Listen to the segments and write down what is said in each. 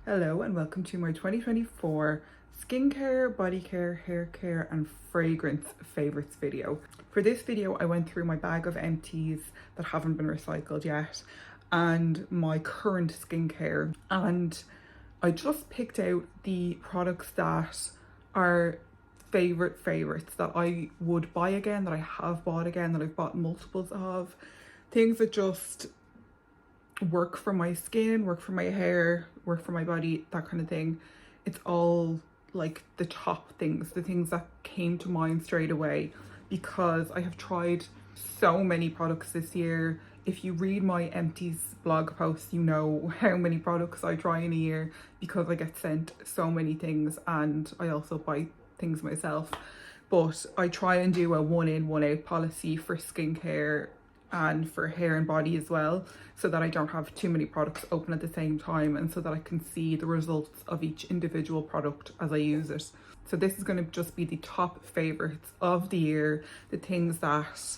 Hello and welcome to my 2024 skincare, body care, hair care and fragrance favorites video. For this video I went through my bag of empties that haven't been recycled yet and my current skincare, and I just picked out the products that are favorites that I would buy again, that I have bought again, that I've bought multiples of, things that just work for my skin, work for my hair, work for my body, that kind of thing. It's all like the top things, the things that came to mind straight away, because I have tried so many products this year. If you read my empties blog posts, you know how many products I try in a year, because I get sent so many things and I also buy things myself. But I try and do a one in, one out policy for skincare and for hair and body as well, so that I don't have too many products open at the same time, and so that I can see the results of each individual product as I use it. So this is going to just be the top favorites of the year, the things that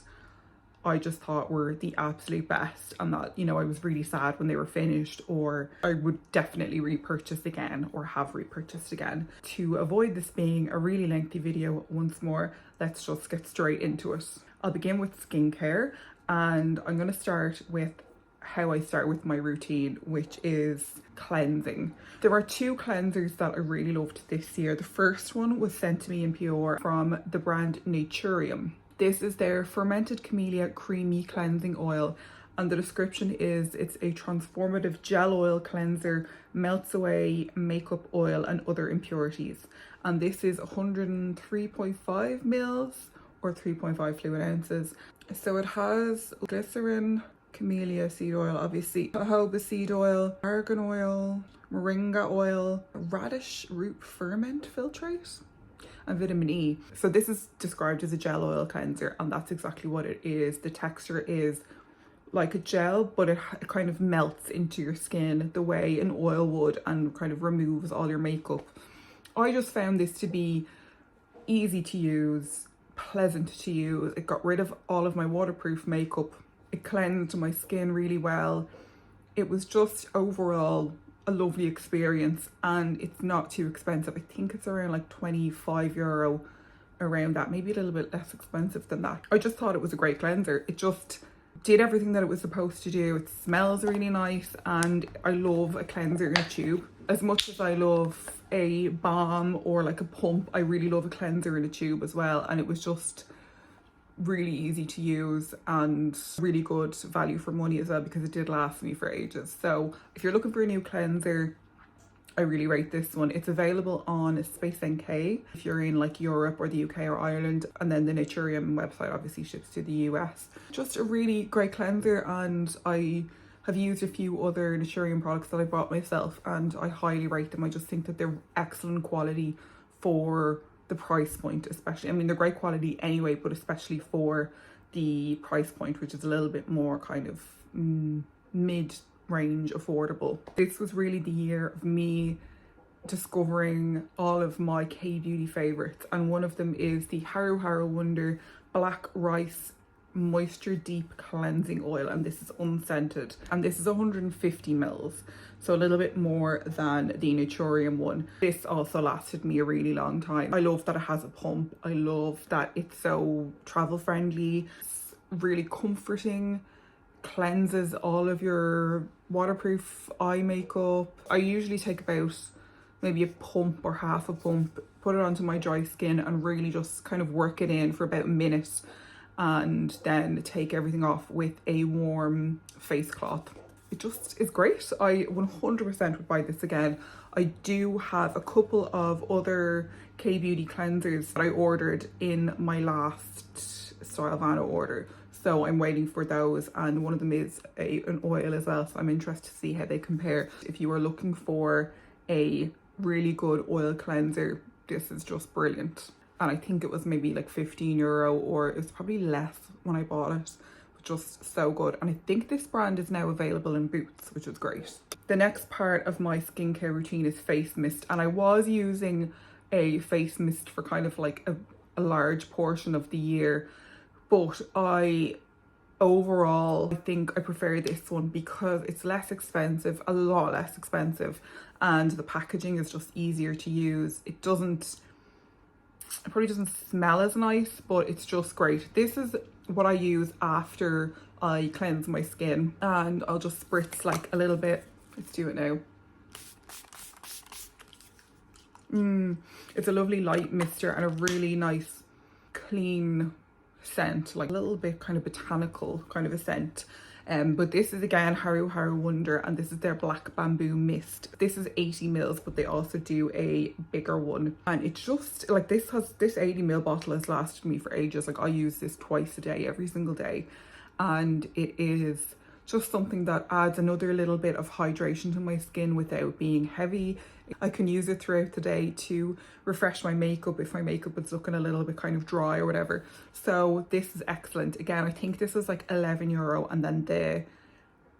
I just thought were the absolute best and that, you know, I was really sad when they were finished, or I would definitely repurchase again or have repurchased again. To avoid this being a really lengthy video once more, let's just get straight into it. I'll begin with skincare, and I'm going to start with how I start with my routine, which is cleansing. There are two cleansers that I really loved this year. The first one was sent to me in PR from the brand Naturium. This is their Fermented Camellia Creamy Cleansing Oil, and the description is it's a transformative gel oil cleanser, melts away makeup oil and other impurities. And this is 103.5 mils or 3.5 fluid ounces. So it has glycerin, camellia seed oil, obviously, jojoba seed oil, argan oil, moringa oil, radish root ferment filtrate, and vitamin E. So this is described as a gel oil cleanser, and that's exactly what it is. The texture is like a gel, but it kind of melts into your skin the way an oil would and kind of removes all your makeup. I just found this to be easy to use, pleasant to use. It got rid of all of my waterproof makeup. It cleansed my skin really well. It was just overall a lovely experience, and it's not too expensive. I think it's around like €25, around that, maybe a little bit less expensive than that. I just thought it was a great cleanser. It just did everything that it was supposed to do. It smells really nice, and I love a cleanser in a tube. As much as I love a balm or like a pump, I really love a cleanser in a tube as well. And it was just really easy to use and really good value for money as well, because it did last me for ages. So if you're looking for a new cleanser, I really rate this one. It's available on Space NK if you're in like Europe or the UK or Ireland, and then the Naturium website obviously ships to the US. Just a really great cleanser, and I have used a few other Naturium products that I bought myself and I highly rate them. I just think that they're excellent quality for the price point, especially. I mean, they're great quality anyway, but especially for the price point, which is a little bit more kind of mid-range affordable. This was really the year of me discovering all of my K-beauty favorites, and one of them is the Haruharu Wonder Black Rice Moisture Deep Cleansing Oil, and this is unscented, and this is 150 mils, so a little bit more than the Naturium one. This also lasted me a really long time. I love that it has a pump. I love that it's so travel friendly. It's really comforting, cleanses all of your waterproof eye makeup. I usually take about maybe a pump or half a pump, put it onto my dry skin and really just kind of work it in for about a minute, and then take everything off with a warm face cloth. It just is great. I 100% would buy this again. I do have a couple of other K-beauty cleansers that I ordered in my last Style Vano order, so I'm waiting for those, and one of them is an oil as well, so I'm interested to see how they compare. If you are looking for a really good oil cleanser, this is just brilliant. And I think it was maybe like €15, or it was probably less when I bought it, but just so good. And I think this brand is now available in Boots, which is great. The next part of my skincare routine is face mist, and I was using a face mist for kind of like a large portion of the year, but overall I think I prefer this one because it's less expensive, a lot less expensive, and the packaging is just easier to use. It probably doesn't smell as nice, but it's just great. This is what I use after I cleanse my skin, and I'll just spritz like a little bit. Let's do it now. It's a lovely light mister and a really nice clean scent, like a little bit kind of botanical kind of a scent. But this is again Haruharu Wonder, and this is their black bamboo mist. This is 80 mils, but they also do a bigger one, and it's just like this 80 ml bottle has lasted me for ages. Like I use this twice a day, every single day, and it is just something that adds another little bit of hydration to my skin without being heavy. I can use it throughout the day to refresh my makeup if my makeup is looking a little bit kind of dry or whatever. So this is excellent. Again, I think this is like €11, and then the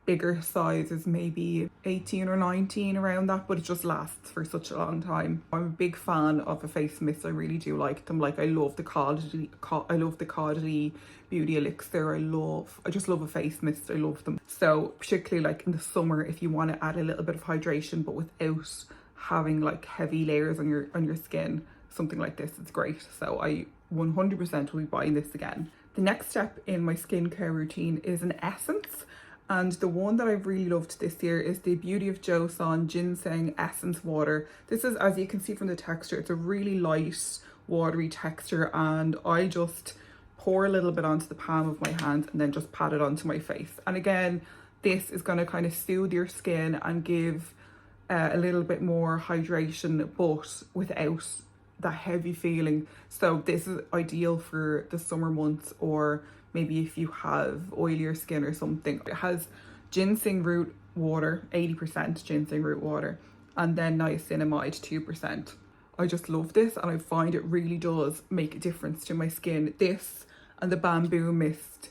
bigger size is maybe 18 or 19, around that, but it just lasts for such a long time. I'm a big fan of a face mist. I really do like them. Like I love the Caudalie Beauty Elixir. I just love a face mist. I love them. So particularly like in the summer, if you want to add a little bit of hydration but without having like heavy layers on your skin, something like this is great. So I 100% will be buying this again. The next step in my skincare routine is an essence, and the one that I've really loved this year is the Beauty of Joseon Ginseng Essence Water. This is, as you can see from the texture, it's a really light watery texture, and I just pour a little bit onto the palm of my hand and then just pat it onto my face. And again, this is going to kind of soothe your skin and give a little bit more hydration, but without that heavy feeling. So this is ideal for the summer months, or maybe if you have oilier skin or something. It has ginseng root water, 80% ginseng root water, and then niacinamide, 2%. I just love this, and I find it really does make a difference to my skin. This and the bamboo mist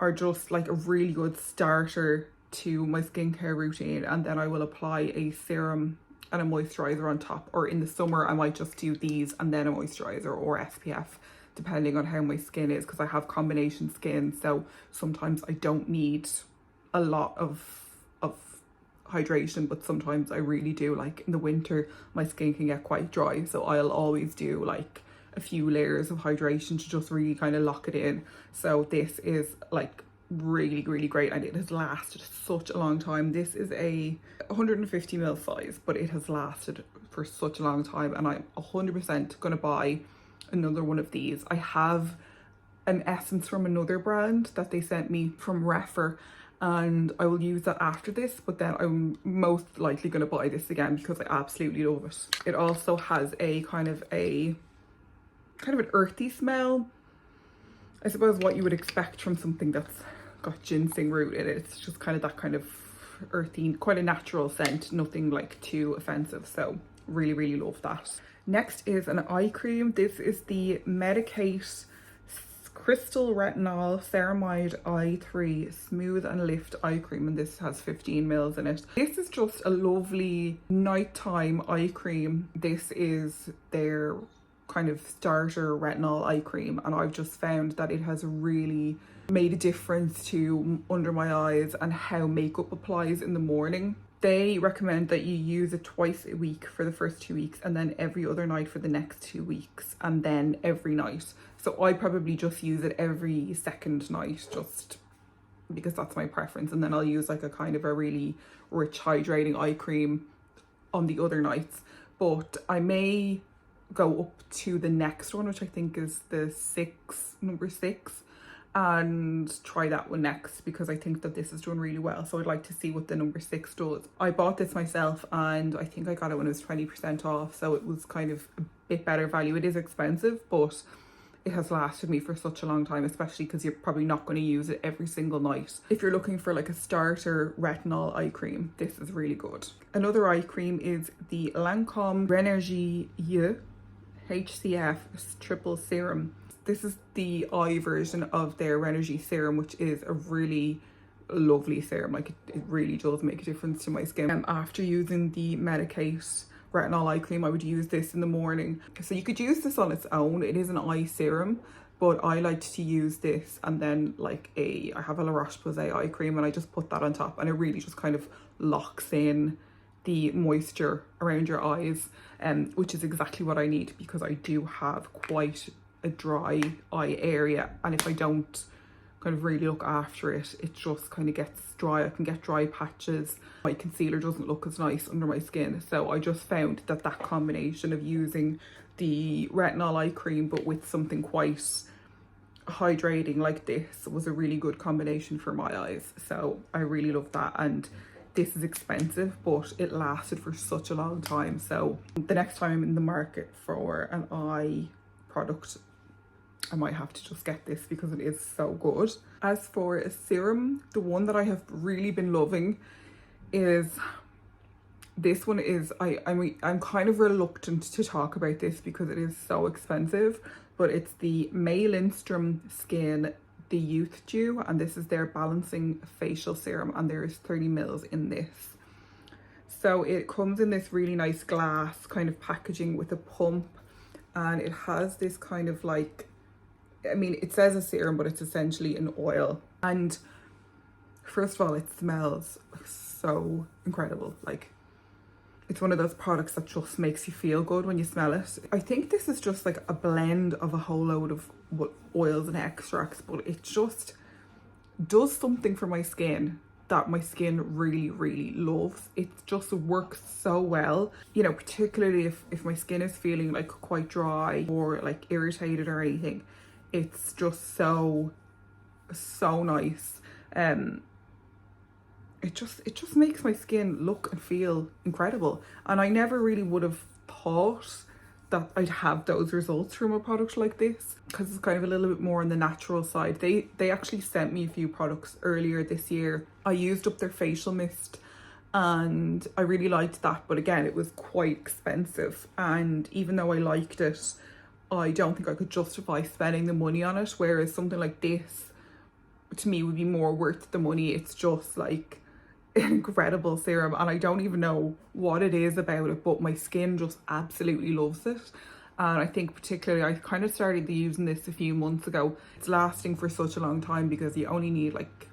are just like a really good starter to my skincare routine, and then I will apply a serum and a moisturizer on top, or in the summer I might just do these and then a moisturizer or SPF, depending on how my skin is, because I have combination skin, so sometimes I don't need a lot of hydration, but sometimes I really do. Like in the winter my skin can get quite dry, so I'll always do like a few layers of hydration to just really kind of lock it in. So this is like really great, and it has lasted such a long time. This is a 150 ml size, but it has lasted for such a long time, and I'm 100% gonna buy another one of these. I have an essence from another brand that they sent me from Refer, and I will use that after this, but then I'm most likely gonna buy this again because I absolutely love it. It also has a kind of an earthy smell, I suppose, what you would expect from something that's got ginseng root in it. It's just kind of that kind of earthy, quite a natural scent, nothing like too offensive. So really love that. Next is an eye cream. This is the Medicate Crystal Retinal Ceramide Eye 3 Smooth and Lift Eye Cream, and this has 15 mils in it. This is just a lovely nighttime eye cream. This is their kind of starter retinol eye cream, and I've just found that it has really made a difference to under my eyes and how makeup applies in the morning. They recommend that you use it twice a week for the first 2 weeks, and then every other night for the next 2 weeks, and then every night. So I probably just use it every second night, just because that's my preference, and then I'll use like a kind of a really rich hydrating eye cream on the other nights. But I may go up to the next one, which I think is the number 6, and try that one next, because I think that this is done really well. So I'd like to see what the number 6 does. I bought this myself, and I think I got it when it was 20% off, so it was kind of a bit better value. It is expensive, but it has lasted me for such a long time, especially because you're probably not going to use it every single night. If you're looking for like a starter retinol eye cream, this is really good. Another eye cream is the Lancome Rénergie Yeux H.C.F triple serum. This is the eye version of their Rénergie serum, which is a really lovely serum. Like it really does make a difference to my skin. After using the Medicate retinol eye cream, I would use this in the morning. So you could use this on its own. It is an eye serum, but I liked to use this, and then like I have a La Roche-Posay eye cream, and I just put that on top, and it really just kind of locks in the moisture around your eyes, which is exactly what I need because I do have quite a dry eye area, and if I don't kind of really look after it, it just kind of gets dry. I can get dry patches. My concealer doesn't look as nice under my skin. So I just found that that combination of using the retinol eye cream but with something quite hydrating like this was a really good combination for my eyes. So I really love that, and this is expensive but it lasted for such a long time. So the next time I'm in the market for an eye product, I might have to just get this because it is so good. As for a serum, the one that I have really been loving is this one. I'm kind of reluctant to talk about this because it is so expensive, but it's the May Lindstrom Skin, the Youth Dew, and this is their balancing facial serum, and there's 30 mils in this. So it comes in this really nice glass kind of packaging with a pump, and it has this kind of like, I mean, it says a serum, but it's essentially an oil. And first of all, it smells so incredible. Like, it's one of those products that just makes you feel good when you smell it. I think this is just like a blend of a whole load of oils and extracts, but it just does something for my skin that my skin really, really loves. It just works so well, you know, particularly if my skin is feeling like quite dry or like irritated or anything. It's just so nice. It just makes my skin look and feel incredible, and I never really would have thought that I'd have those results from a product like this because it's kind of a little bit more on the natural side. They actually sent me a few products earlier this year. I used up their facial mist and I really liked that, but again, it was quite expensive, and even though I liked it, I don't think I could justify spending the money on it, whereas something like this to me would be more worth the money. It's just like an incredible serum, and I don't even know what it is about it, but my skin just absolutely loves it. And I think particularly I kind of started using this a few months ago. It's lasting for such a long time because you only need like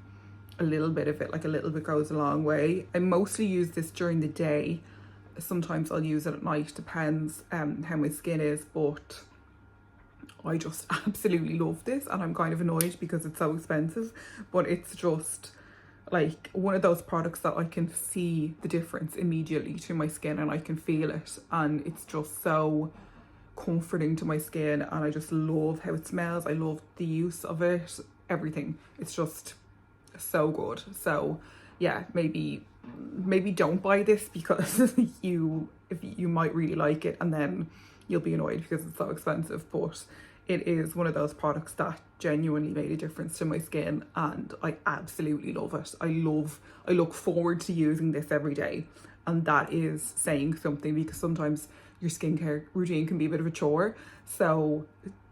a little bit of it, like a little bit goes a long way. I mostly use this during the day. Sometimes I'll use it at night, depends how my skin is, but I just absolutely love this, and I'm kind of annoyed because it's so expensive, but it's just like one of those products that I can see the difference immediately to my skin, and I can feel it, and it's just so comforting to my skin, and I just love how it smells. I love the use of it, everything. It's just so good. So yeah, maybe don't buy this because you might really like it and then you'll be annoyed because it's so expensive, but it is one of those products that genuinely made a difference to my skin, and I absolutely love it. I look forward to using this every day, and that is saying something because sometimes your skincare routine can be a bit of a chore. So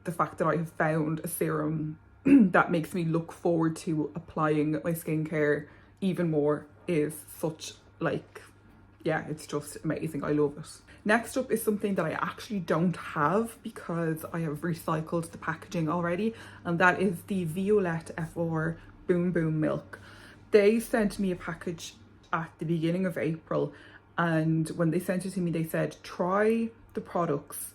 the fact that I have found a serum that makes me look forward to applying my skincare even more is such like, yeah, it's just amazing. I love it. Next up is something that I actually don't have because I have recycled the packaging already, and that is the Violette FR Boum-Boum Milk. They sent me a package at the beginning of April, and when they sent it to me, they said, try the products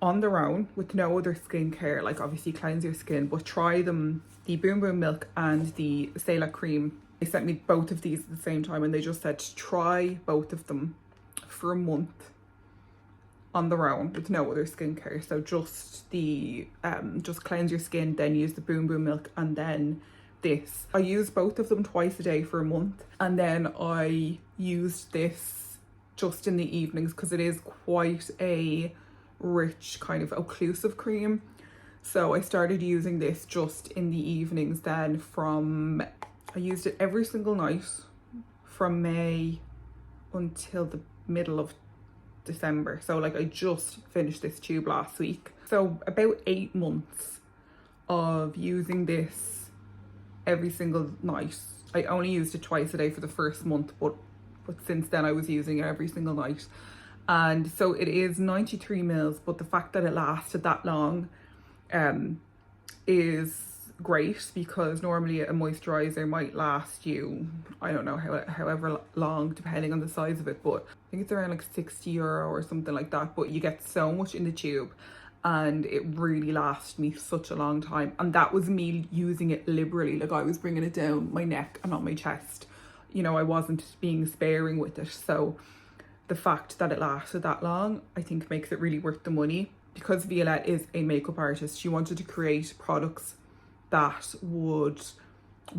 on their own with no other skincare, like obviously cleanse your skin, but try them, the Boum-Boum Milk and the Centella cream. They sent me both of these at the same time, and they just said try both of them for a month on their own with no other skincare. So just the just cleanse your skin, then use the Boum-Boum Milk, and then this. I used both of them twice a day for a month, and then I used this just in the evenings because it is quite a rich kind of occlusive cream. So I started using this just in the evenings then I used it every single night from May until the middle of December. So like I just finished this tube last week. So about 8 months of using this every single night. I only used it twice a day for the first month, but since then I was using it every single night. And so it is 93 mils, but the fact that it lasted that long is great, because normally a moisturizer might last you, I don't know, however long, depending on the size of it, but I think it's around like €60 or something like that, but you get so much in the tube and it really lasts me such a long time. And that was me using it liberally, like I was bringing it down my neck and not my chest, you know, I wasn't being sparing with it. So the fact that it lasted that long, I think makes it really worth the money. Because Violette is a makeup artist, she wanted to create products that would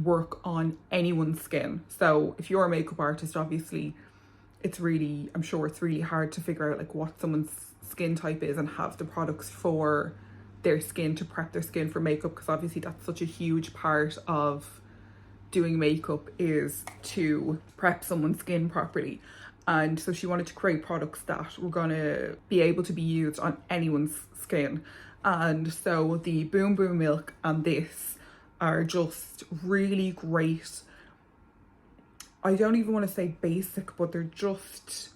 work on anyone's skin. So if you're a makeup artist, obviously it's really, I'm sure it's really hard to figure out like what someone's skin type is and have the products for their skin to prep their skin for makeup, because obviously that's such a huge part of doing makeup, is to prep someone's skin properly. And so she wanted to create products that were going to be able to be used on anyone's skin. And so the Boum-Boum Milk and this are just really great. I don't even want to say basic, but they're just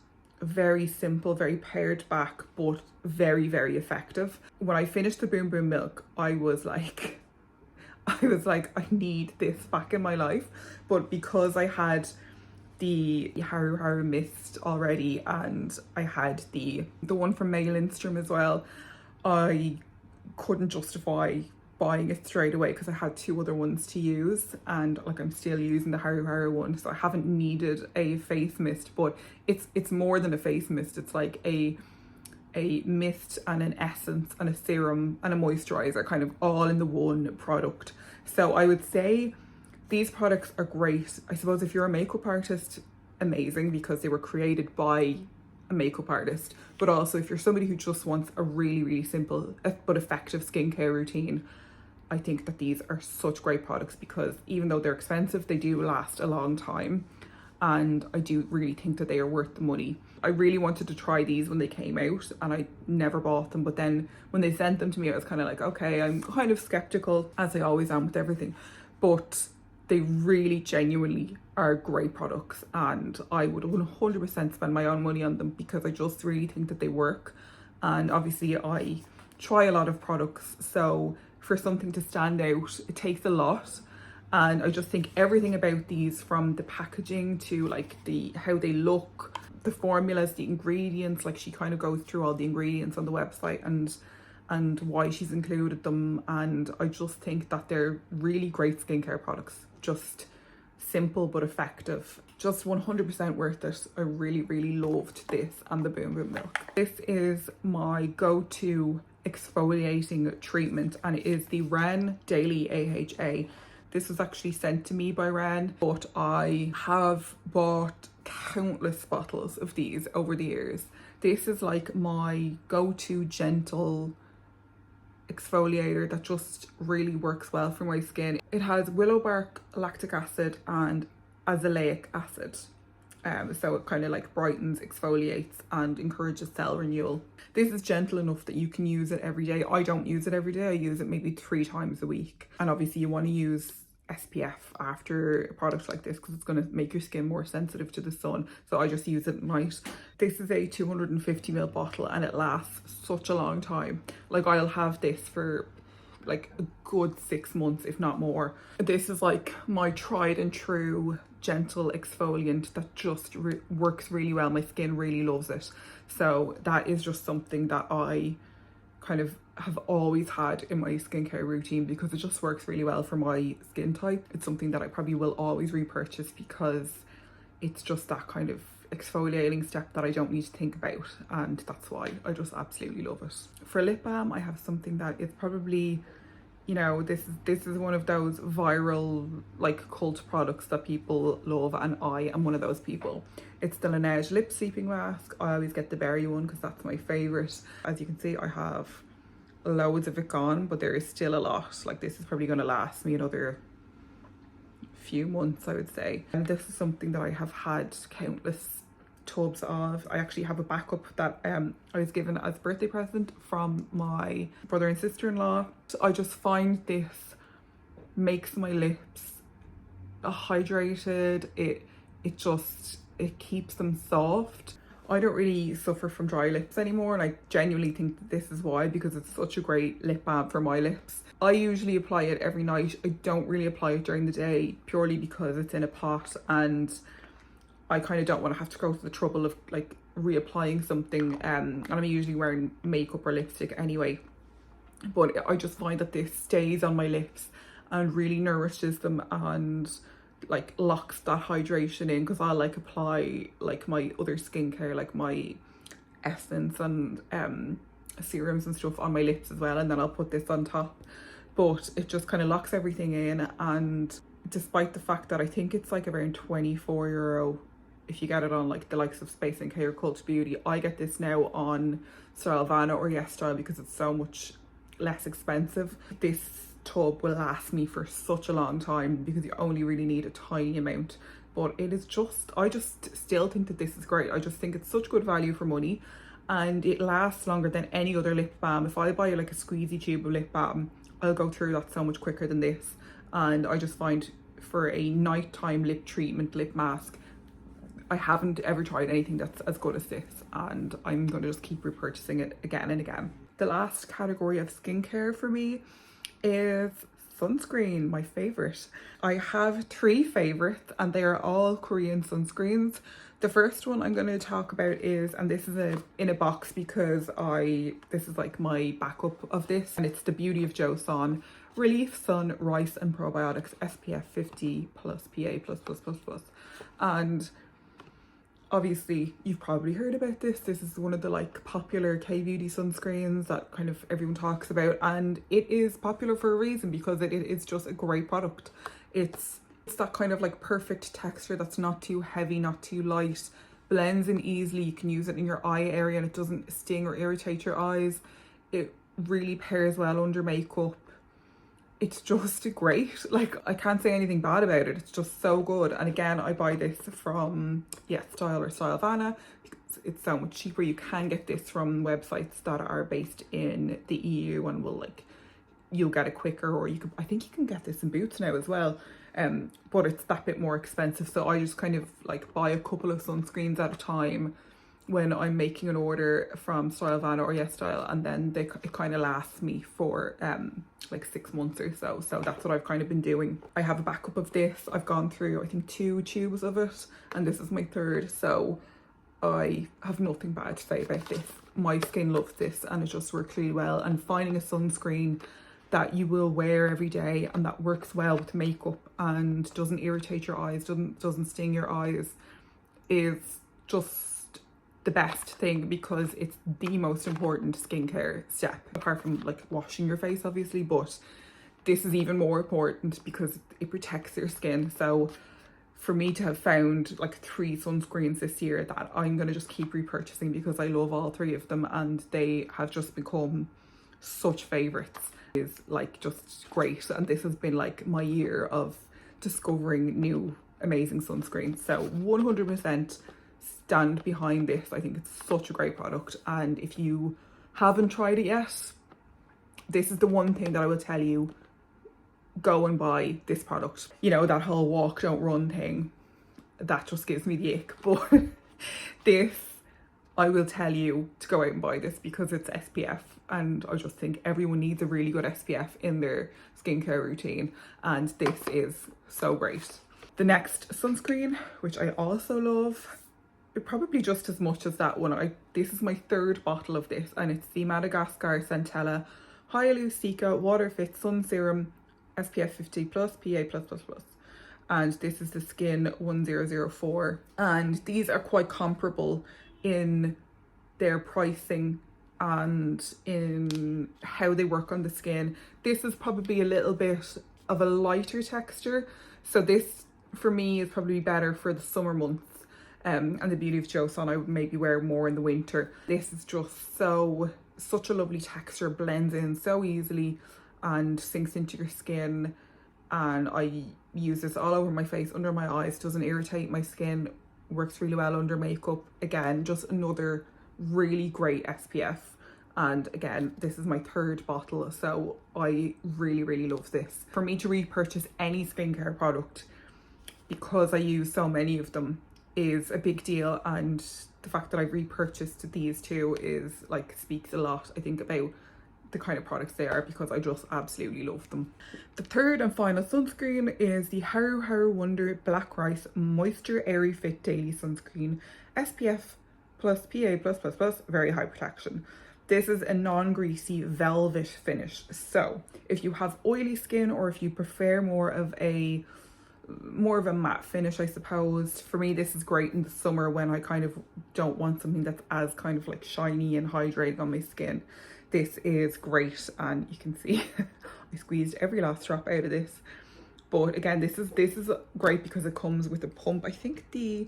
very simple, very pared back, but very, very effective. When I finished the Boum-Boum Milk, I was like, I need this back in my life. But because I had the Haruharu mist already and I had the one from May Lindstrom as well, I couldn't justify buying it straight away because I had two other ones to use, and like I'm still using the Haruharu one, so I haven't needed a face mist. But it's more than a face mist. It's like a mist and an essence and a serum and a moisturizer, kind of all in the one product. So I would say these products are great. I suppose if you're a makeup artist, amazing, because they were created by a makeup artist. But also if you're somebody who just wants a really, really simple but effective skincare routine, I think that these are such great products, because even though they're expensive, they do last a long time. And I do really think that they are worth the money. I really wanted to try these when they came out and I never bought them. But then when they sent them to me, I was kind of like, okay, I'm kind of skeptical, as I always am with everything. But they really genuinely are great products, and I would 100% spend my own money on them, because I just really think that they work. And obviously I try a lot of products, so for something to stand out, it takes a lot. And I just think everything about these, from the packaging to like how they look, the formulas, the ingredients, like she kind of goes through all the ingredients on the website and why she's included them. And I just think that they're really great skincare products, just simple but effective, just 100% worth it. I really, really loved this and the Boum-Boum Milk. This is my go-to exfoliating treatment, and it is the Ren Daily AHA. This was actually sent to me by Ren, but I have bought countless bottles of these over the years. This is like my go-to gentle exfoliator that just really works well for my skin. It has willow bark, lactic acid and azelaic acid. So it kind of like brightens, exfoliates and encourages cell renewal. This is gentle enough that you can use it every day. I don't use it every day. I use it maybe 3 times a week. And obviously you want to use SPF after a product like this, because it's going to make your skin more sensitive to the sun. So I just use it at night. This is a 250ml bottle and it lasts such a long time. Like I'll have this for like a good 6 months, if not more. This is like my tried and true gentle exfoliant that just works really well. My skin really loves it. So that is just something that I kind of have always had in my skincare routine, because it just works really well for my skin type. It's something that I probably will always repurchase, because it's just that kind of exfoliating step that I don't need to think about, and that's why I just absolutely love it. For lip balm, I have something that is probably, you know, this is one of those viral like cult products that people love, and I am one of those people. It's the Laneige lip sleeping mask. I always get the berry one because that's my favorite. As you can see, I have loads of it gone, but there is still a lot. Like this is probably going to last me another few months, I would say. And this is something that I have had countless tubs of. I actually have a backup that I was given as a birthday present from my brother and sister-in-law. So I just find this makes my lips hydrated. It keeps them soft. I don't really suffer from dry lips anymore, and I genuinely think that this is why, because it's such a great lip balm for my lips. I usually apply it every night. I don't really apply it during the day, purely because it's in a pot and I kind of don't want to have to go to the trouble of like reapplying something, and I'm usually wearing makeup or lipstick anyway. But I just find that this stays on my lips and really nourishes them and like locks that hydration in, because I'll like apply like my other skincare, like my essence and serums and stuff on my lips as well, and then I'll put this on top. But it just kind of locks everything in, and despite the fact that I think it's like around €24 if you get it on like the likes of Space NK or Cult Beauty, I get this now on Stylevana or Yes Style because it's so much less expensive. This tub will last me for such a long time because you only really need a tiny amount, but it is just, I just still think that this is great. I just think it's such good value for money, and it lasts longer than any other lip balm. If I buy like a squeezy tube of lip balm, I'll go through that so much quicker than this. And I just find for a nighttime lip treatment, lip mask, I haven't ever tried anything that's as good as this, and I'm going to just keep repurchasing it again and again. The last category of skincare for me is sunscreen, my favorite. I have 3 favorites and they are all Korean sunscreens. The first one I'm going to talk about is, and this is in a box because this is like my backup of this, and it's the Beauty of Joseon Relief Sun Rice and Probiotics SPF 50 plus PA++++. And obviously you've probably heard about this. This is one of the like popular K-beauty sunscreens that kind of everyone talks about, and it is popular for a reason, because it is just a great product. It's that kind of like perfect texture that's not too heavy, not too light, blends in easily. You can use it in your eye area and it doesn't sting or irritate your eyes. It really pairs well under makeup. It's just great. Like, I can't say anything bad about it. It's just so good. And again, I buy this from Yes Style or Stylevana because it's so much cheaper. You can get this from websites that are based in the EU and will like, you'll get it quicker, or you could, I think you can get this in Boots now as well. But it's that bit more expensive. So I just kind of like buy a couple of sunscreens at a time when I'm making an order from Stylevana or Yes Style, and then it kind of lasts me for like 6 months or so. So that's what I've kind of been doing. I have a backup of this. I've gone through I think 2 tubes of it, and this is my 3rd, so I have nothing bad to say about this. My skin loves this and it just works really well, and finding a sunscreen that you will wear every day and that works well with makeup and doesn't irritate your eyes, doesn't sting your eyes, is just the best thing, because it's the most important skincare step, apart from like washing your face obviously, but this is even more important because it protects your skin. So for me to have found like 3 sunscreens this year that I'm going to just keep repurchasing because I love all 3 of them and they have just become such favorites is like just great. And this has been like my year of discovering new amazing sunscreen. So 100% stand behind this. I think it's such a great product, and if you haven't tried it yet, this is the one thing that I will tell you: go and buy this product. You know, that whole walk don't run thing, that just gives me the ick, but this, I will tell you to go out and buy this because it's SPF, and I just think everyone needs a really good SPF in their skincare routine, and this is so great. The next sunscreen, which I also love, probably just as much as that one, this is my 3rd bottle of this, and it's the Madagascar Centella Hyalu-Cica Water Fit Sun Serum SPF 50 plus PA+++, and this is the Skin 1004, and these are quite comparable in their pricing and in how they work on the skin. This is probably a little bit of a lighter texture, so this for me is probably better for the summer months. And the Beauty of Joseon I would maybe wear more in the winter. This is just such a lovely texture, blends in so easily and sinks into your skin, and I use this all over my face, under my eyes, doesn't irritate my skin, works really well under makeup. Again, just another really great SPF, and again, this is my 3rd bottle, so I really love this. For me to repurchase any skincare product, because I use so many of them, is a big deal, and the fact that I repurchased these two is like speaks a lot, I think, about the kind of products they are, because I just absolutely love them. The third and final sunscreen is the Haruharu Wonder Black Rice Moisture Airyfit Daily Sunscreen, SPF plus PA+++, very high protection. This is a non-greasy velvet finish. So if you have oily skin, or if you prefer more of a matte finish, I suppose, for me this is great in the summer when I kind of don't want something that's as kind of like shiny and hydrating on my skin. This is great, and you can see I squeezed every last drop out of this. But again, this is great because it comes with a pump. I think the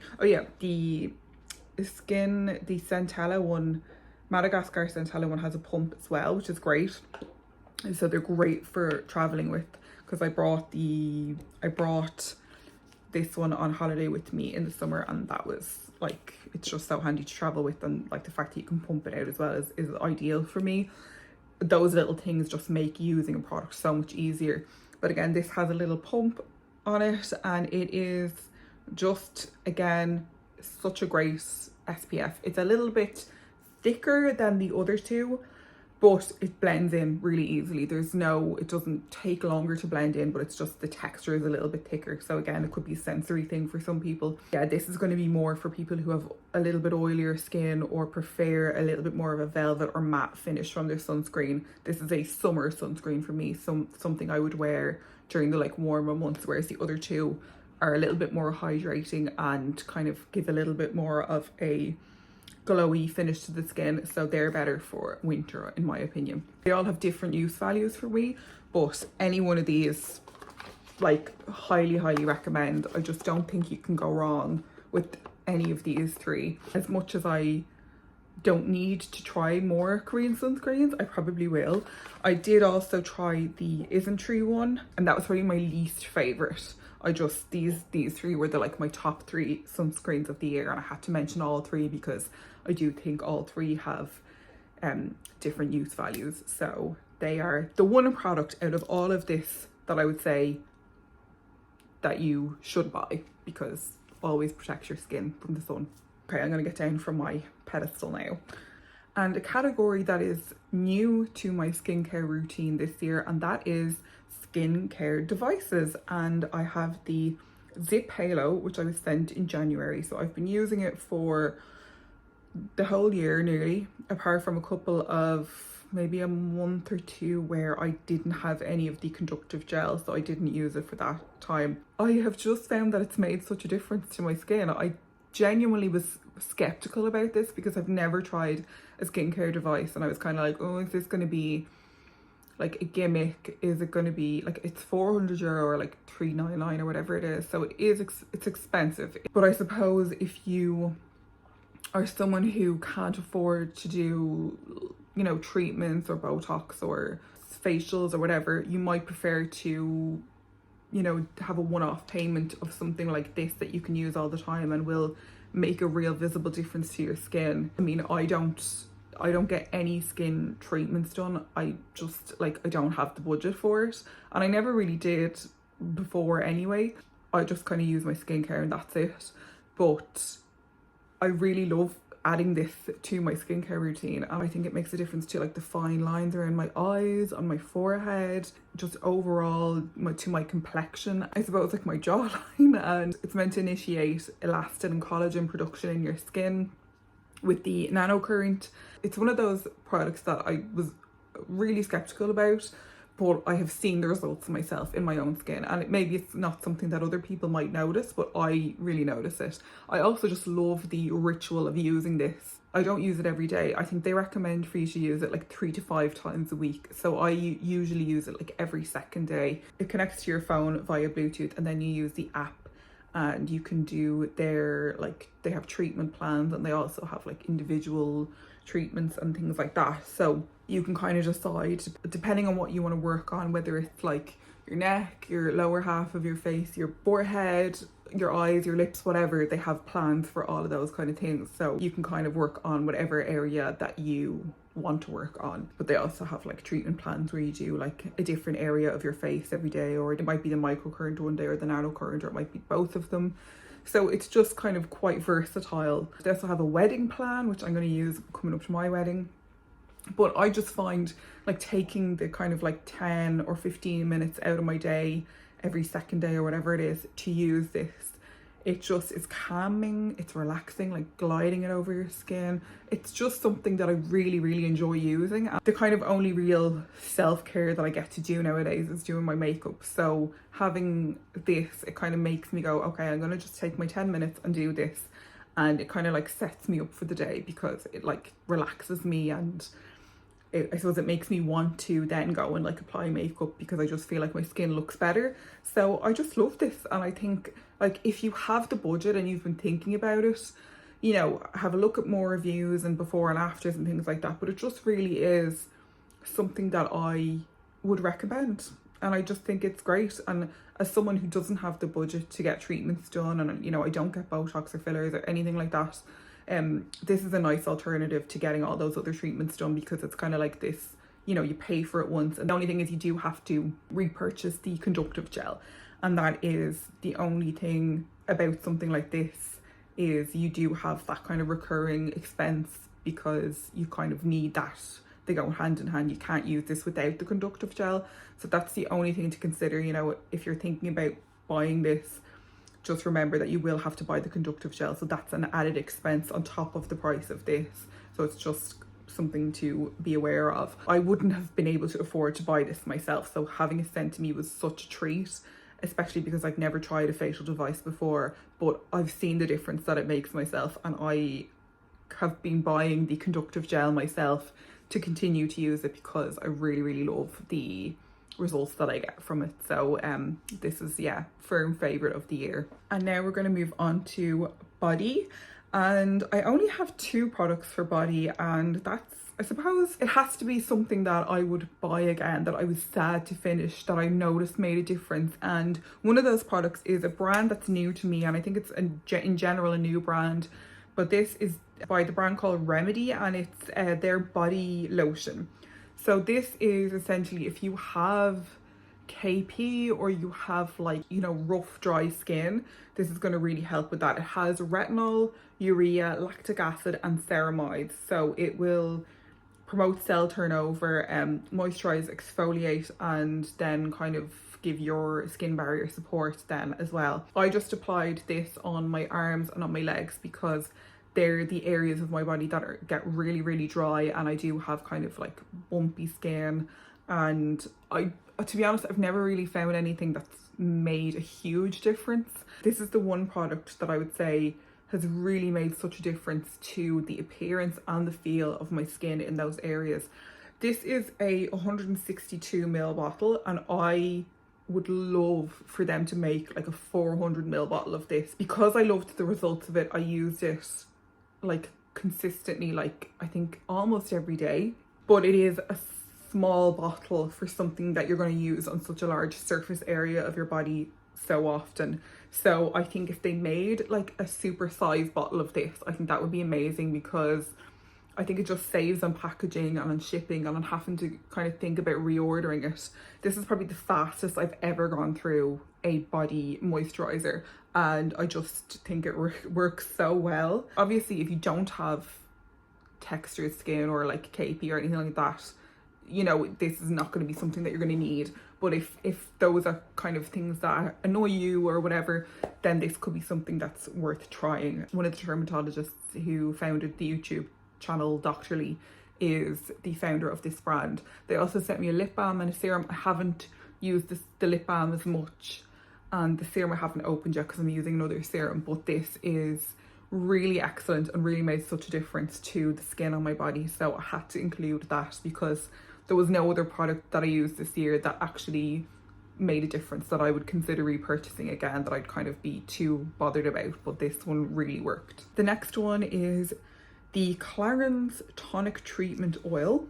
Centella one, Madagascar Centella one, has a pump as well, which is great. And so they're great for traveling with, because I brought this one on holiday with me in the summer, and that was like, it's just so handy to travel with, and like the fact that you can pump it out as well is ideal for me. Those little things just make using a product so much easier. But again, this has a little pump on it, and it is just, again, such a great SPF. It's a little bit thicker than the other two, but it blends in really easily. It doesn't take longer to blend in, but it's just the texture is a little bit thicker. So again, it could be a sensory thing for some people. Yeah, this is going to be more for people who have a little bit oilier skin, or prefer a little bit more of a velvet or matte finish from their sunscreen. This is a summer sunscreen for me, something I would wear during the like warmer months, whereas the other two are a little bit more hydrating and kind of give a little bit more of a glowy finish to the skin, so they're better for winter in my opinion. They all have different use values for me, but any one of these, like, highly recommend. I just don't think you can go wrong with any of these three. As much as I don't need to try more Korean sunscreens, I probably will. I did also try the Isntree one, and that was probably my least favorite. These three were like my top 3 sunscreens of the year, and I had to mention all 3 because I do think all 3 have different use values. So they are the one product out of all of this that I would say that you should buy, because always protects your skin from the sun. Okay, I'm gonna get down from my pedestal now. And a category that is new to my skincare routine this year, and that is skincare devices. And I have the ZIIP Halo, which I was sent in January, so I've been using it for the whole year nearly, apart from a couple of maybe a month or 2 where I didn't have any of the conductive gel, so I didn't use it for that time. I have just found that it's made such a difference to my skin. I genuinely was skeptical about this because I've never tried a skincare device, and I was kind of like, oh, is this going to be like a gimmick? Is it going to be like, it's €400 or like $399 or whatever it is, so it's expensive. But I suppose if you are someone who can't afford to do, you know, treatments or Botox or facials or whatever, you might prefer to, you know, have a one-off payment of something like this that you can use all the time and will make a real visible difference to your skin. I mean, I don't get any skin treatments done. I don't have the budget for it, and I never really did before anyway. I just kind of use my skincare and that's it. But I really love adding this to my skincare routine, and I think it makes a difference to like the fine lines around my eyes, on my forehead, just overall to my complexion, I suppose, like my jawline. And it's meant to initiate elastin and collagen production in your skin with the Nanocurrent. It's one of those products that I was really skeptical about, but I have seen the results myself in my own skin, and maybe it's not something that other people might notice, but I really notice it. I also just love the ritual of using this. I don't use it every day. I think they recommend for you to use it like 3 to 5 times a week, so I usually use it like every second day. It connects to your phone via Bluetooth, and then you use the app, and you can do their, like, they have treatment plans, and they also have like individual treatments and things like that. So you can kind of decide, depending on what you want to work on, whether it's like your neck, your lower half of your face, your forehead, your eyes, your lips, whatever. They have plans for all of those kind of things, so you can kind of work on whatever area that you want to work on. But they also have like treatment plans where you do like a different area of your face every day, or it might be the microcurrent one day or the nanocurrent, or it might be both of them. So it's just kind of quite versatile. I also have a wedding plan, which I'm going to use coming up to my wedding. But I just find like taking the kind of like 10 or 15 minutes out of my day every second day or whatever it is to use this, it just is calming, it's relaxing, like gliding it over your skin. It's just something that I really, really enjoy using. The kind of only real self-care that I get to do nowadays is doing my makeup. So having this, it kind of makes me go, okay, I'm gonna just take my 10 minutes and do this. And it kind of like sets me up for the day because it like relaxes me, and I suppose it makes me want to then go and like apply makeup because I just feel like my skin looks better. So I just love this, and I think like if you have the budget and you've been thinking about it, you know, have a look at more reviews and before and afters and things like that. But it just really is something that I would recommend, and I just think it's great. And as someone who doesn't have the budget to get treatments done, and you know, I don't get Botox or fillers or anything like that, this is a nice alternative to getting all those other treatments done, because it's kind of like this, you know, you pay for it once, and the only thing is you do have to repurchase the conductive gel, and that is the only thing about something like this, is you do have that kind of recurring expense because you kind of need that. They go hand in hand. You can't use this without the conductive gel. So that's the only thing to consider, you know, if you're thinking about buying this. Just remember that you will have to buy the conductive gel, so that's an added expense on top of the price of this. So it's just something to be aware of. I wouldn't have been able to afford to buy this myself, so having it sent to me was such a treat, especially because I've never tried a facial device before, but I've seen the difference that it makes myself, and I have been buying the conductive gel myself to continue to use it because I really, really love the results that I get from it. So this is, yeah, firm favorite of the year. And now we're going to move on to body, and I only have 2 products for body, and that's, I suppose it has to be something that I would buy again, that I was sad to finish, that I noticed made a difference. And one of those products is a brand that's new to me, and I think it's in general a new brand, but this is by the brand called Remedy, and it's their body lotion. So this is essentially if you have KP or you have like, you know, rough, dry skin, this is going to really help with that. It has retinol, urea, lactic acid and ceramide. So it will promote cell turnover, moisturize, exfoliate, and then kind of give your skin barrier support then as well. I just applied this on my arms and on my legs because they're the areas of my body that get really, really dry, and I do have kind of like bumpy skin, and to be honest, I've never really found anything that's made a huge difference. This is the one product that I would say has really made such a difference to the appearance and the feel of my skin in those areas. This is a 162 ml bottle, and I would love for them to make like a 400 ml bottle of this. Because I loved the results of it, I used it like consistently, like I think almost every day. But it is a small bottle for something that you're going to use on such a large surface area of your body so often. So I think if they made like a super size bottle of this, I think that would be amazing, because I think it just saves on packaging and on shipping and on having to kind of think about reordering it. This is probably the fastest I've ever gone through a body moisturizer, and I just think it works so well. Obviously, if you don't have textured skin or like KP or anything like that, you know, this is not going to be something that you're going to need. But if those are kind of things that annoy you or whatever, then this could be something that's worth trying. One of the dermatologists who founded the YouTube channel Doctorly is the founder of this brand. They also sent me a lip balm and a serum. I haven't used the lip balm as much, and the serum I haven't opened yet because I'm using another serum, but this is really excellent and really made such a difference to the skin on my body. So I had to include that because there was no other product that I used this year that actually made a difference that I would consider repurchasing again, that I'd kind of be too bothered about, but this one really worked. The next one is the Clarins Tonic Treatment Oil.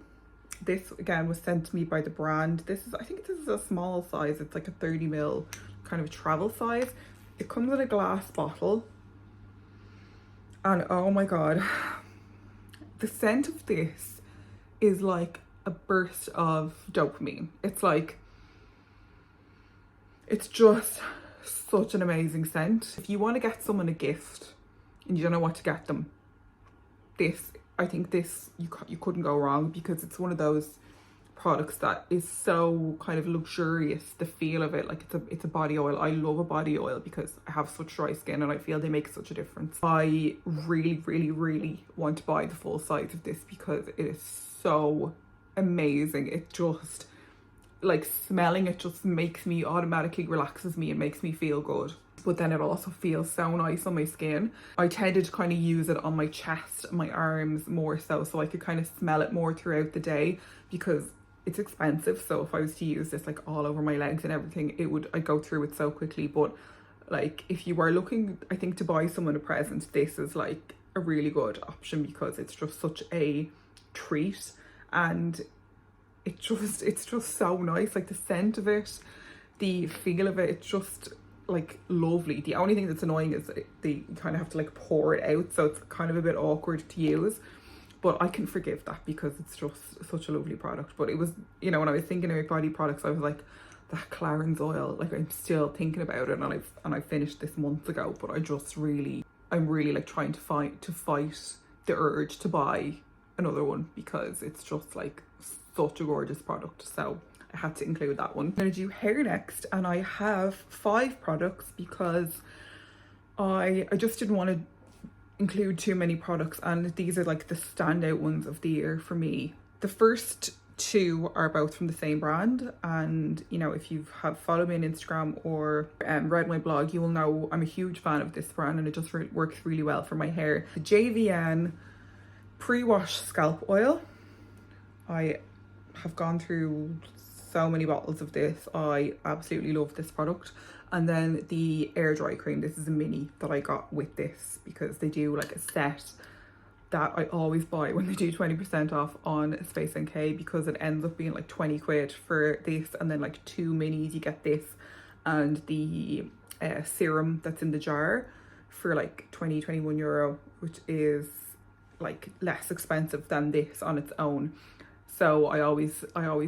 This again was sent to me by the brand. I think this is a small size. It's like a 30 ml kind of travel size. It comes in a glass bottle, and oh my god, the scent of this is like a burst of dopamine. It's like, it's just such an amazing scent. If you want to get someone a gift and you don't know what to get them, I think this, you couldn't go wrong, because it's one of those products that is so kind of luxurious. The feel of it, like it's a body oil. I love a body oil because I have such dry skin and I feel they make such a difference. I really want to buy the full size of this because it is so amazing. It just, like, smelling it just makes me, automatically relaxes me and makes me feel good. But then it also feels so nice on my skin. I tended to kind of use it on my chest, my arms more so I could kind of smell it more throughout the day, because it's expensive. So if I was to use this like all over my legs and everything, I'd go through it so quickly. But like, if you are looking, I think, to buy someone a present, this is like a really good option, because it's just such a treat, and it's just so nice. Like, the scent of it, the feel of it, it's just like lovely. The only thing that's annoying is you kind of have to like pour it out, so it's kind of a bit awkward to use, but I can forgive that because it's just such a lovely product. But it was, you know, when I was thinking about body products, I was like, that Clarins oil, like, I'm still thinking about it, and I finished this months ago, but I'm really like trying to fight the urge to buy another one, because it's just like such a gorgeous product. So I had to include that one. I'm going to do hair next, and I have 5 products because I just didn't want to include too many products, and these are like the standout ones of the year for me. The first 2 are both from the same brand, and you know, if you have followed me on Instagram or read my blog, you will know I'm a huge fan of this brand, and it just works really well for my hair. The JVN Pre-Wash Scalp Oil. I have gone through so many bottles of this. I absolutely love this product. And then the air dry cream, this is a mini that I got with this, because they do like a set that I always buy when they do 20% off on Space NK, because it ends up being like 20 quid for this, and then like 2 minis, you get this and the serum that's in the jar for like 21 euro, which is like less expensive than this on its own. So I always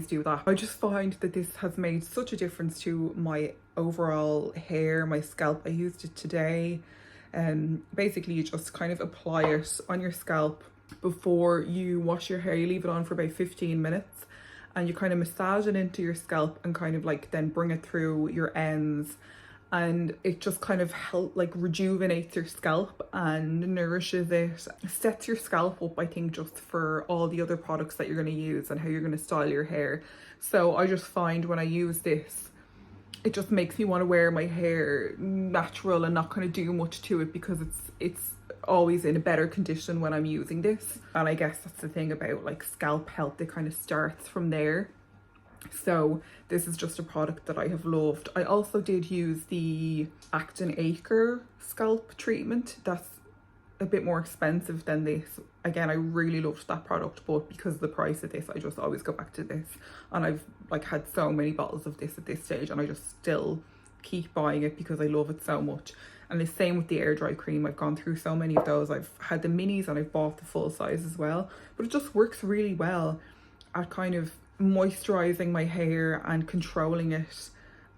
do that. I just find that this has made such a difference to my overall hair, my scalp. I used it today. Basically, you just kind of apply it on your scalp before you wash your hair. You leave it on for about 15 minutes, and you kind of massage it into your scalp and kind of like then bring it through your ends, and it just kind of rejuvenates your scalp and nourishes it, sets your scalp up, I think, just for all the other products that you're going to use and how you're going to style your hair. So I just find when I use this, it just makes me want to wear my hair natural and not kind of do much to it, because it's always in a better condition when I'm using this. And I guess that's the thing about like scalp health, it kind of starts from there. So this is just a product that I have loved. I also did use the Acton Acre scalp treatment. That's a bit more expensive than this. Again, I really loved that product, but because of the price of this, I just always go back to this. And I've like had so many bottles of this at this stage, and I just still keep buying it because I love it so much. And the same with the air dry cream. I've gone through so many of those. I've had the minis and I've bought the full size as well, but it just works really well at kind of moisturizing my hair and controlling it,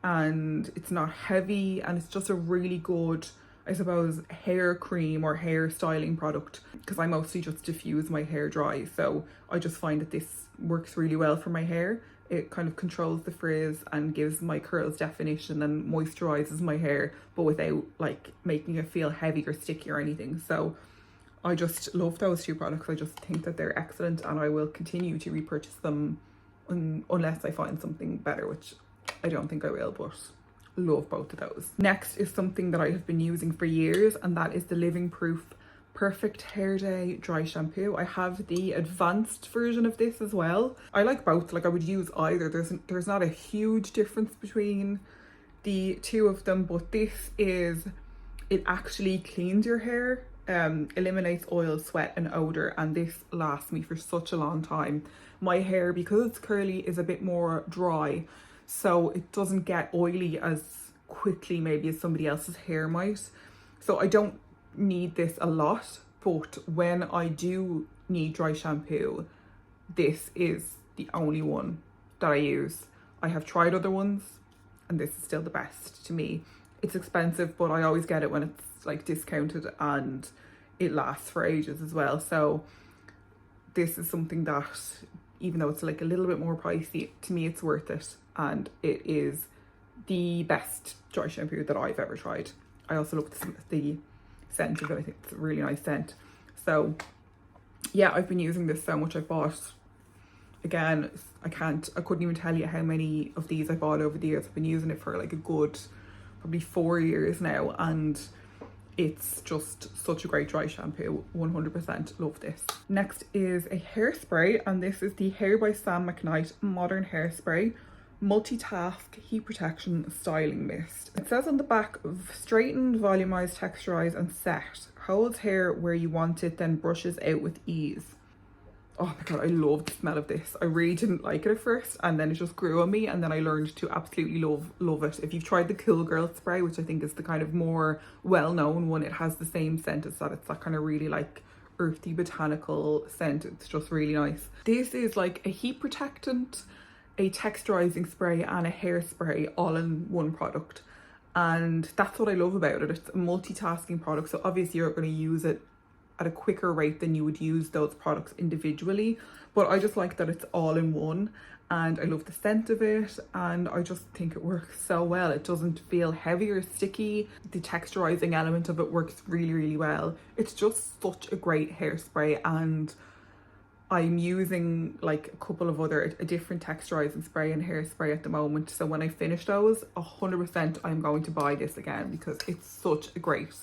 and it's not heavy, and it's just a really good, I suppose, hair cream or hair styling product, because I mostly just diffuse my hair dry. So I just find that this works really well for my hair. It kind of controls the frizz and gives my curls definition and moisturizes my hair, but without like making it feel heavy or sticky or anything. So I just love those 2 products. I just think that they're excellent, and I will continue to repurchase them unless I find something better, which I don't think I will, but love both of those. Next is something that I have been using for years, and that is the Living Proof Perfect Hair Day Dry Shampoo. I have the advanced version of this as well. I like both, like I would use either. There's not a huge difference between the 2 of them, but this it actually cleans your hair, eliminates oil, sweat and odor, and this lasts me for such a long time. My hair, because it's curly, is a bit more dry, so it doesn't get oily as quickly maybe as somebody else's hair might. So I don't need this a lot, but when I do need dry shampoo, this is the only one that I use. I have tried other ones, and this is still the best to me. It's expensive, but I always get it when it's like discounted and it lasts for ages as well. So this is something that, even though it's like a little bit more pricey, to me it's worth it, and it is the best dry shampoo that I've ever tried. I also love the scent of it. I think it's a really nice scent. So yeah, I've been using this so much. I bought, again, I couldn't even tell you how many of these I bought over the years. I've been using it for like a good probably 4 years now, and it's just such a great dry shampoo. 100% love this. Next is a hairspray, and this is the Hair by Sam McKnight Modern Hairspray Multitask Heat Protection Styling Mist. It says on the back, straighten, volumize, texturize and set. Holds hair where you want it, then brushes out with ease. Oh my god, I love the smell of this. I really didn't like it at first, and then it just grew on me, and then I learned to absolutely love it. If you've tried the Cool Girl spray, which I think is the kind of more well-known one, it has the same scent as that. It's that kind of really like earthy botanical scent. It's just really nice. This is like a heat protectant, a texturizing spray and a hairspray all in one product, and that's what I love about it. It's a multitasking product, so obviously you're going to use it at a quicker rate than you would use those products individually, but I just like that it's all in one, and I love the scent of it, and I just think it works so well. It doesn't feel heavy or sticky. The texturizing element of it works really well. It's just such a great hairspray, and I'm using like a different texturizing spray and hairspray at the moment, so when I finish those, 100% I'm going to buy this again because it's such a great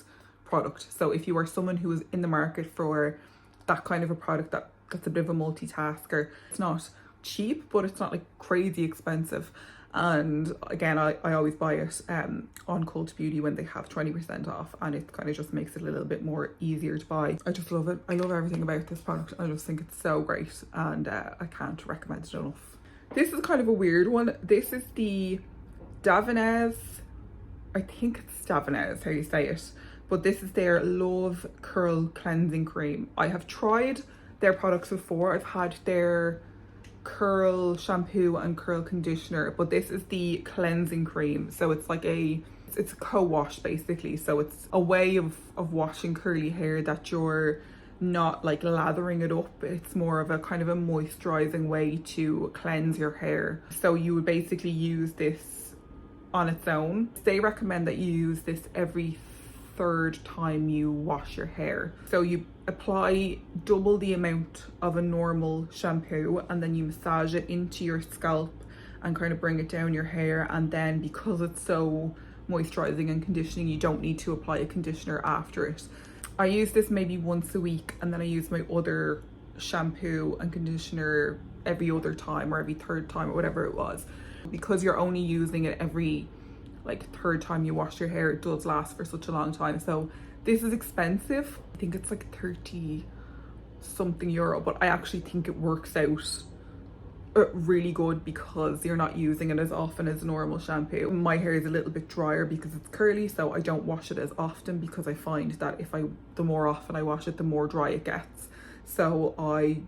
product. So if you are someone who is in the market for that kind of a product that's a bit of a multitasker, it's not cheap, but it's not like crazy expensive, and again I always buy it on Cult Beauty when they have 20% off, and it kind of just makes it a little bit more easier to buy. I just love it. I love everything about this product. I just think it's so great, and I can't recommend it enough. This is kind of a weird one. This is the Davines, I think it's Davines how you say it, but this is their Love Curl Cleansing Cream. I have tried their products before. I've had their curl shampoo and curl conditioner, but this is the cleansing cream. So it's like it's a co-wash basically. So it's a way of washing curly hair that you're not like lathering it up. It's more of a kind of a moisturizing way to cleanse your hair. So you would basically use this on its own. They recommend that you use this every third time you wash your hair. So you apply double the amount of a normal shampoo, and then you massage it into your scalp and kind of bring it down your hair, and then because it's so moisturizing and conditioning, you don't need to apply a conditioner after it. I use this maybe once a week, and then I use my other shampoo and conditioner every other time or every third time or whatever it was. Because you're only using it every like third time you wash your hair, it does last for such a long time. So this is expensive. I think it's like 30 something euro, but I actually think it works out really good because you're not using it as often as normal shampoo. My hair is a little bit drier because it's curly, so I don't wash it as often, because I find that the more often I wash it, the more dry it gets. So I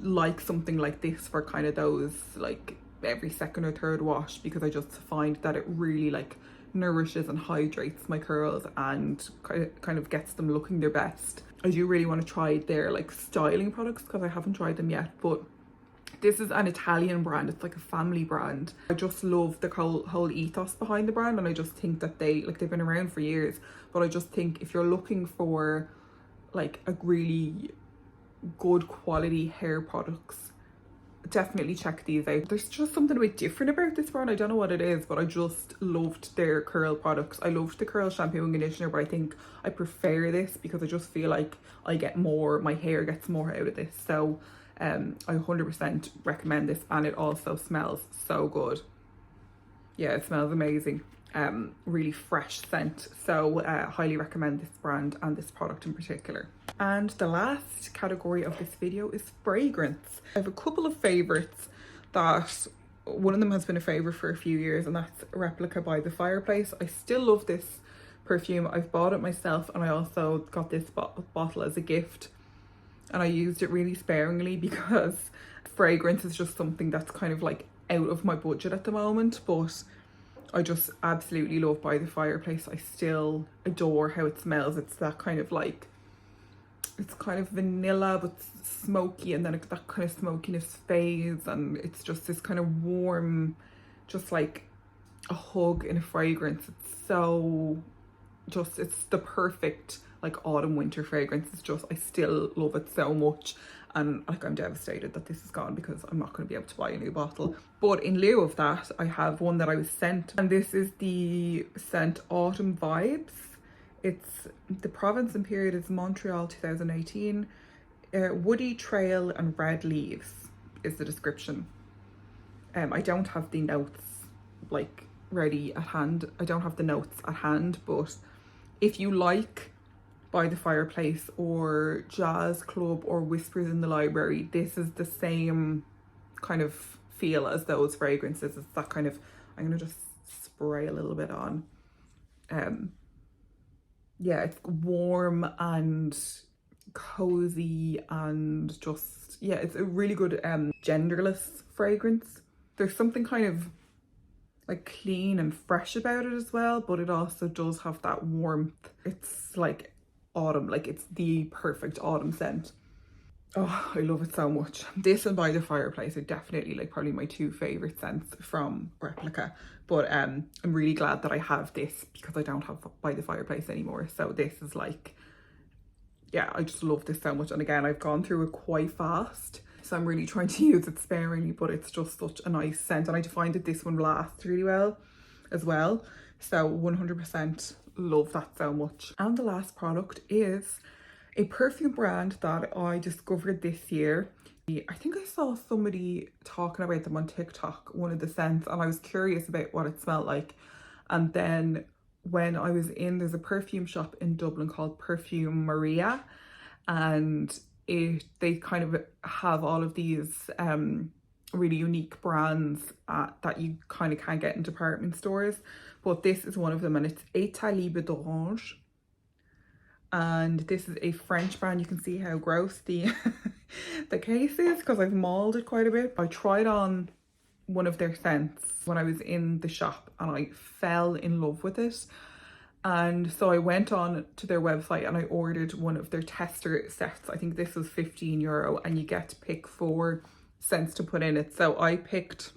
like something like this for kind of those like every second or third wash, because I just find that it really like nourishes and hydrates my curls and kind of gets them looking their best. I do really want to try their like styling products because I haven't tried them yet, but this is an Italian brand. It's like a family brand. I just love the whole ethos behind the brand, and I just think that they've been around for years, but I just think if you're looking for like a really good quality hair products, definitely check these out. There's just something a bit different about this brand. I don't know what it is, but I just loved their curl products. I loved the curl shampoo and conditioner, but I think I prefer this because I just feel like my hair gets more out of this. So I 100% recommend this, and it also smells so good. Yeah, it smells amazing. Really fresh scent. So highly recommend this brand and this product in particular. And the last category of this video is fragrance. I have a couple of favorites that one of them has been a favorite for a few years, and that's Replica by the Fireplace. I still love this perfume. I've bought it myself, and I also got this bottle as a gift, and I used it really sparingly because fragrance is just something that's kind of like out of my budget at the moment, but I just absolutely love By the Fireplace. I still adore how it smells. It's that kind of like, it's kind of vanilla but smoky, and then that kind of smokiness fades, and it's just this kind of warm, just like a hug in a fragrance. It's so just, it's the perfect like autumn winter fragrance. It's just, I still love it so much, and like I'm devastated that this is gone because I'm not going to be able to buy a new bottle. But in lieu of that, I have one that I was sent, and this is the scent Autumn Vibes. It's the province and period is Montreal 2018. Woody Trail and Red Leaves is the description. I don't have the notes like ready at hand. I don't have the notes at hand, but if you like By the Fireplace or Jazz Club or Whispers in the Library, this is the same kind of feel as those fragrances. It's that kind of, I'm gonna just spray a little bit on. Yeah, it's warm and cozy and just, yeah, it's a really good genderless fragrance. There's something kind of like clean and fresh about it as well, but it also does have that warmth. It's like autumn, like it's the perfect autumn scent. Oh, I love it so much. This and By the Fireplace are definitely like probably my two favorite scents from Replica, but I'm really glad that I have this because I don't have By the Fireplace anymore. So this is like, yeah, I just love this so much. And again, I've gone through it quite fast, so I'm really trying to use it sparingly, but it's just such a nice scent, and I find that this one lasts really well as well. So 100% love that so much. And the last product is a perfume brand that I discovered this year. I think I saw somebody talking about them on TikTok, one of the scents, and I was curious about what it smelled like. And then when I was there's a perfume shop in Dublin called Perfume Maria, and they kind of have all of these really unique brands that you kind of can't get in department stores. But this is one of them, and it's Étalé d'Orange. And this is a French brand. You can see how gross the the case is because I've mauled it quite a bit. I tried on one of their scents when I was in the shop and I fell in love with it. And so I went on to their website and I ordered one of their tester sets. I think this was €15 and you get to pick 4 scents to put in it. So I picked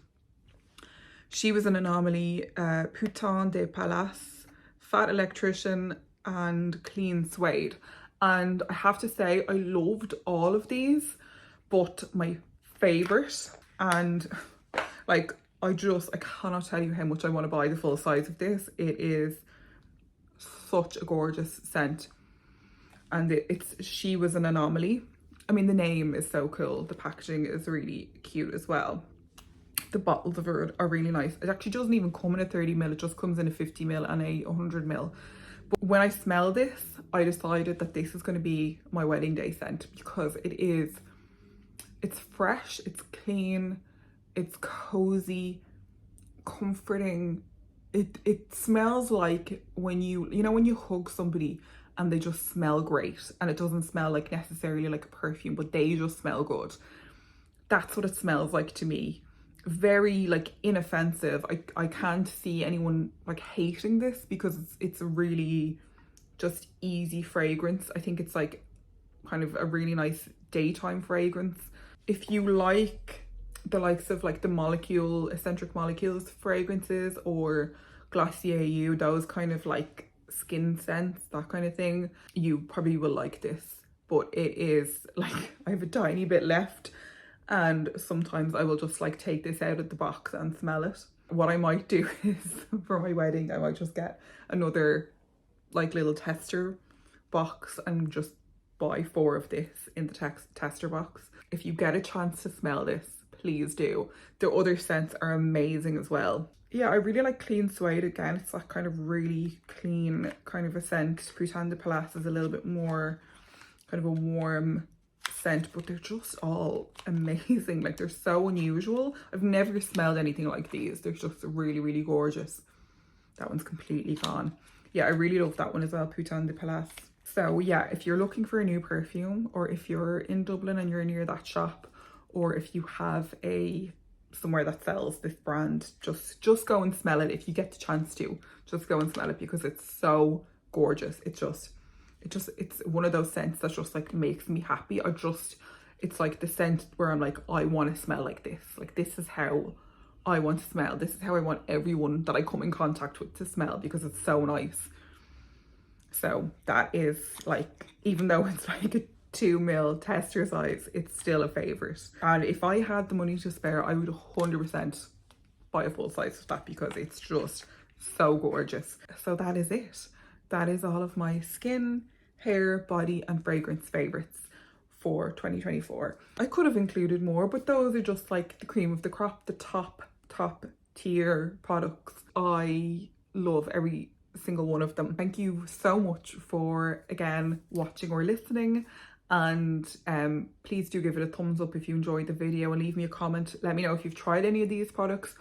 She Was an Anomaly, Putain de Palace, Fat Electrician, and Clean Suede. And I have to say I loved all of these, but my favorite, and like I cannot tell you how much I want to buy the full size of this. It is such a gorgeous scent, and it's She Was an Anomaly. I mean, the name is so cool. The packaging is really cute as well. The bottles of it are really nice. It actually doesn't even come in a 30ml. It just comes in a 50ml and a 100ml. But when I smell this, I decided that this is going to be my wedding day scent because it's fresh, it's clean, it's cozy, comforting. It smells like when when you hug somebody and they just smell great, and it doesn't smell like necessarily like a perfume, but they just smell good. That's what it smells like to me. Very like inoffensive. I can't see anyone like hating this because it's a really just easy fragrance. I think it's like kind of a really nice daytime fragrance. If you like the likes of like the Eccentric Molecules fragrances or Glossier You, those kind of like skin scents, that kind of thing, you probably will like this. But it is like, I have a tiny bit left, and sometimes I will just like take this out of the box and smell it. What I might do is for my wedding, I might just get another like little tester box and just buy 4 of this in the tester box. If you get a chance to smell this, please do. The other scents are amazing as well. Yeah, I really like Clean Suede again. It's that kind of really clean kind of a scent. Putain de Palace is a little bit more kind of a warm scent, but they're just all amazing. Like, they're so unusual. I've never smelled anything like these. They're just really, really gorgeous. That one's completely gone. Yeah, I really love that one as well, Putain de Palace. So yeah, if you're looking for a new perfume, or if you're in Dublin and you're near that shop, or if you have a somewhere that sells this brand, just go and smell it. If you get the chance to, just go and smell it, because it's so gorgeous. It's one of those scents that just like makes me happy. It's like the scent where I'm like, I want to smell like this. Like, this is how I want to smell. This is how I want everyone that I come in contact with to smell, because it's so nice. So that is like, even though it's like a 2 ml tester size, it's still a favourite. And if I had the money to spare, I would 100% buy a full size of that, because it's just so gorgeous. So that is it. That is all of my skin, hair, body and fragrance favourites for 2024. I could have included more, but those are just like the cream of the crop, the top tier products. I love every single one of them. Thank you so much for, again, watching or listening, and please do give it a thumbs up if you enjoyed the video, and leave me a comment. Let me know if you've tried any of these products,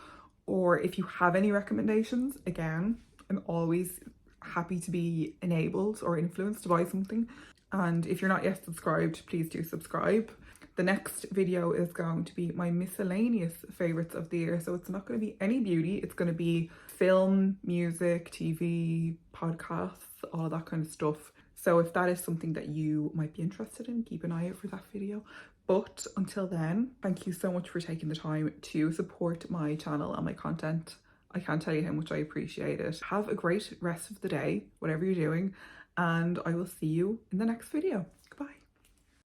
or if you have any recommendations. Again, I'm always happy to be enabled or influenced to buy something. And if you're not yet subscribed, please do subscribe. The next video is going to be my miscellaneous favorites of the year. So it's not going to be any beauty. It's going to be film, music, TV, podcasts, all that kind of stuff. So if that is something that you might be interested in, keep an eye out for that video. But until then, thank you so much for taking the time to support my channel and my content. I can't tell you how much I appreciate it. Have a great rest of the day, whatever you're doing, and I will see you in the next video.